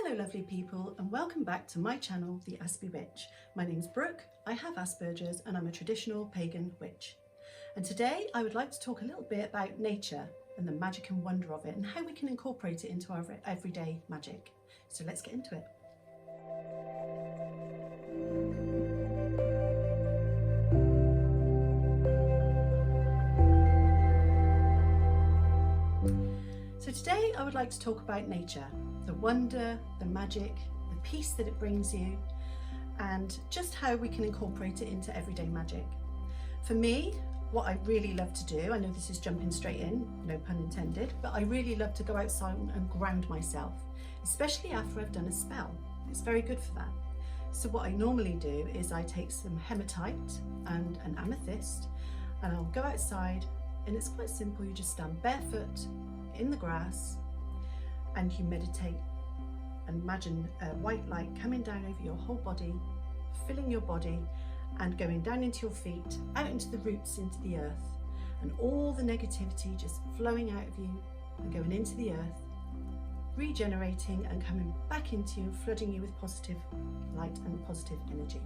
Hello lovely people, and welcome back to my channel, The Aspie Witch. My name's Brooke, I have Asperger's and I'm a traditional pagan witch. And today I would like to talk a little bit about nature and the magic and wonder of it and how we can incorporate it into our everyday magic. So let's get into it. So today I would like to talk about nature, the wonder, the magic, the peace that it brings you, and just how we can incorporate it into everyday magic. For me, what I really love to do, I know this is jumping straight in, no pun intended, but I really love to go outside and ground myself, especially after I've done a spell. It's very good for that. So what I normally do is I take some hematite and an amethyst, and I'll go outside, and it's quite simple. You just stand barefoot in the grass and you meditate and imagine a white light coming down over your whole body, filling your body and going down into your feet, out into the roots, into the earth, and all the negativity just flowing out of you and going into the earth, regenerating and coming back into you, flooding you with positive light and positive energy.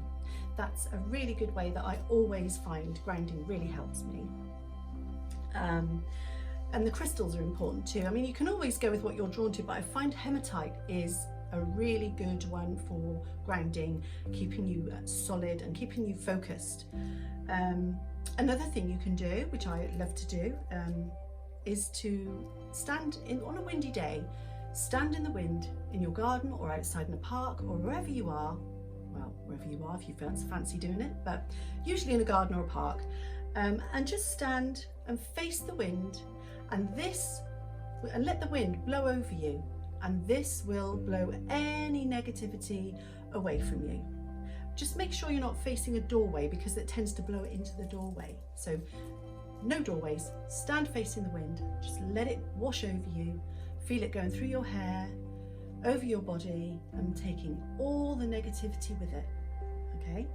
That's a really good way that I always find grounding really helps me. And the crystals are important too. I mean, you can always go with what you're drawn to, but I find hematite is a really good one for grounding, keeping you solid and keeping you focused. Another thing you can do, which I love to do, is to stand on a windy day, stand in the wind in your garden or outside in a park or wherever you are. Well, wherever you are if you fancy doing it, but usually in a garden or a park, and just stand and face the wind, and let the wind blow over you, and this will blow any negativity away from you. Just make sure you're not facing a doorway because it tends to blow it into the doorway. So no doorways, stand facing the wind, just let it wash over you, feel it going through your hair, over your body, and taking all the negativity with it. Okay.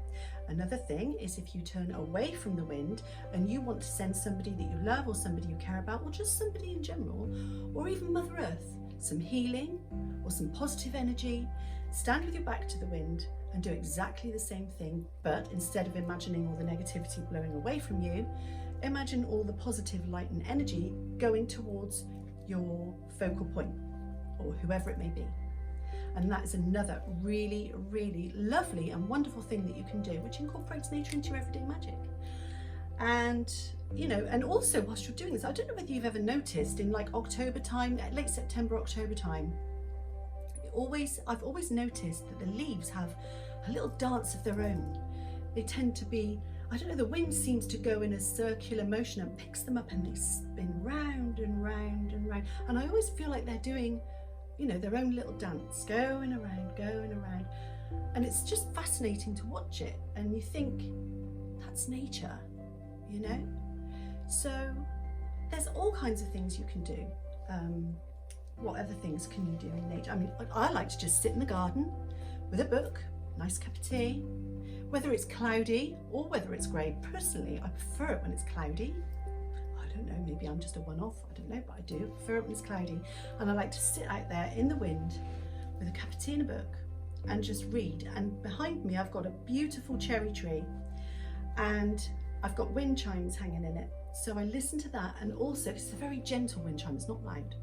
Another thing is if you turn away from the wind and you want to send somebody that you love or somebody you care about, or just somebody in general, or even Mother Earth, some healing or some positive energy, stand with your back to the wind and do exactly the same thing, but instead of imagining all the negativity blowing away from you, imagine all the positive light and energy going towards your focal point or whoever it may be. And that is another really, really lovely and wonderful thing that you can do, which incorporates nature into your everyday magic. And, you know, and also whilst you're doing this, I don't know whether you've ever noticed in like October time, late September, October time, I've always noticed that the leaves have a little dance of their own. They tend to be, I don't know, the wind seems to go in a circular motion and picks them up and they spin round and round and round. And I always feel like they're doing, you know, their own little dance, going around, and it's just fascinating to watch it. And you think, that's nature, you know? So there's all kinds of things you can do. What other things can you do in nature? I mean, I like to just sit in the garden with a book, nice cup of tea, whether it's cloudy or whether it's grey. Personally, I prefer it when it's cloudy. I don't know, maybe I'm just a one-off, I don't know, but I do prefer it when it's cloudy. And I like to sit out there in the wind with a cup of tea and a book and just read. And behind me I've got a beautiful cherry tree and I've got wind chimes hanging in it. So I listen to that, and also it's a very gentle wind chime, it's not loud.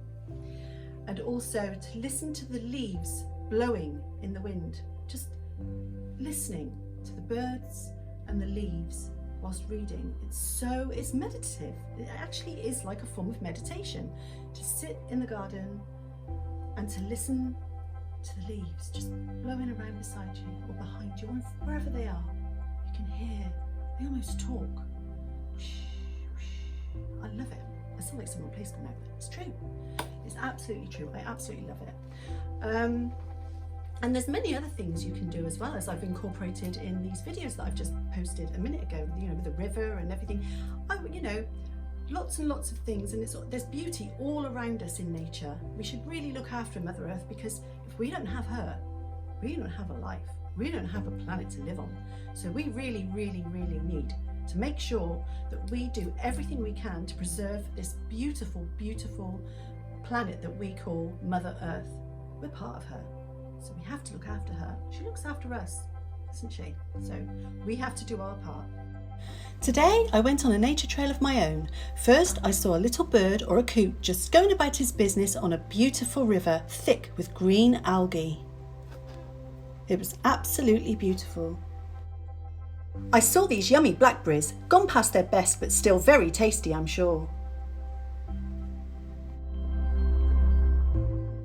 And also to listen to the leaves blowing in the wind, just listening to the birds and the leaves whilst reading. It's meditative. It actually is like a form of meditation, to sit in the garden and to listen to the leaves just blowing around beside you or behind you, or wherever they are. You can hear, they almost talk. I love it. I sound like someone plays now, but it's true. It's absolutely true. I absolutely love it. And there's many other things you can do as well, as I've incorporated in these videos that I've just posted a minute ago, you know, with the river and everything. You know, lots and lots of things, and there's beauty all around us in nature. We should really look after Mother Earth, because if we don't have her, we don't have a life. We don't have a planet to live on. So we really, really, really need to make sure that we do everything we can to preserve this beautiful, beautiful planet that we call Mother Earth. We're part of her. So we have to look after her. She looks after us, doesn't she? So we have to do our part. Today I went on a nature trail of my own. First I saw a little bird or a coot just going about his business on a beautiful river thick with green algae. It was absolutely beautiful. I saw these yummy blackberries, gone past their best but still very tasty, I'm sure.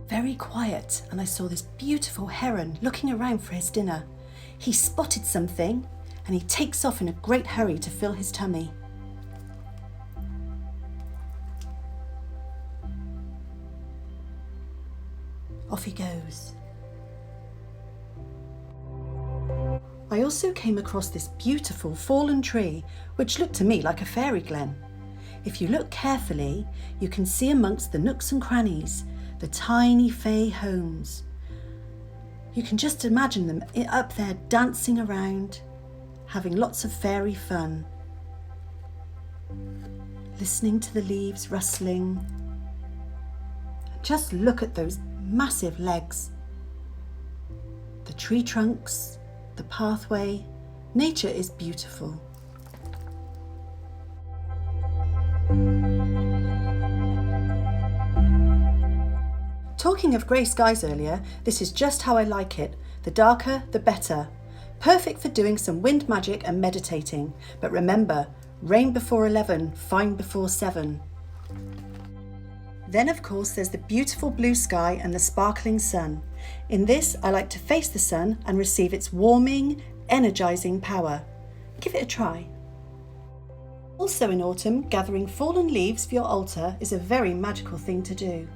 Very quiet, and I saw this beautiful heron looking around for his dinner. He spotted something and he takes off in a great hurry to fill his tummy. Off he goes. I also came across this beautiful fallen tree, which looked to me like a fairy glen. If you look carefully, you can see amongst the nooks and crannies the tiny fey homes. You can just imagine them up there dancing around, having lots of fairy fun, listening to the leaves rustling. Just look at those massive legs, the tree trunks, the pathway. Nature is beautiful. Talking of grey skies earlier, this is just how I like it. The darker, the better. Perfect for doing some wind magic and meditating. But remember, rain before 11, fine before 7. Then of course there's the beautiful blue sky and the sparkling sun. In this, I like to face the sun and receive its warming, energising power. Give it a try. Also in autumn, gathering fallen leaves for your altar is a very magical thing to do.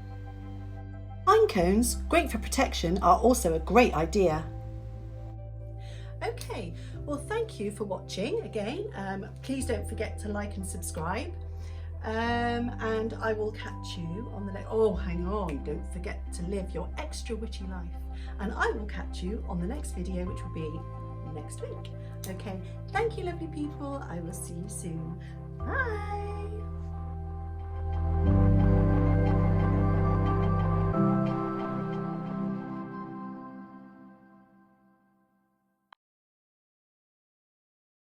Pine cones, great for protection, are also a great idea. Okay, well thank you for watching again. Please don't forget to like and subscribe. And I will catch you on the next, oh hang on, don't forget to live your extra witchy life. And I will catch you on the next video, which will be next week. Okay, thank you lovely people, I will see you soon. Bye.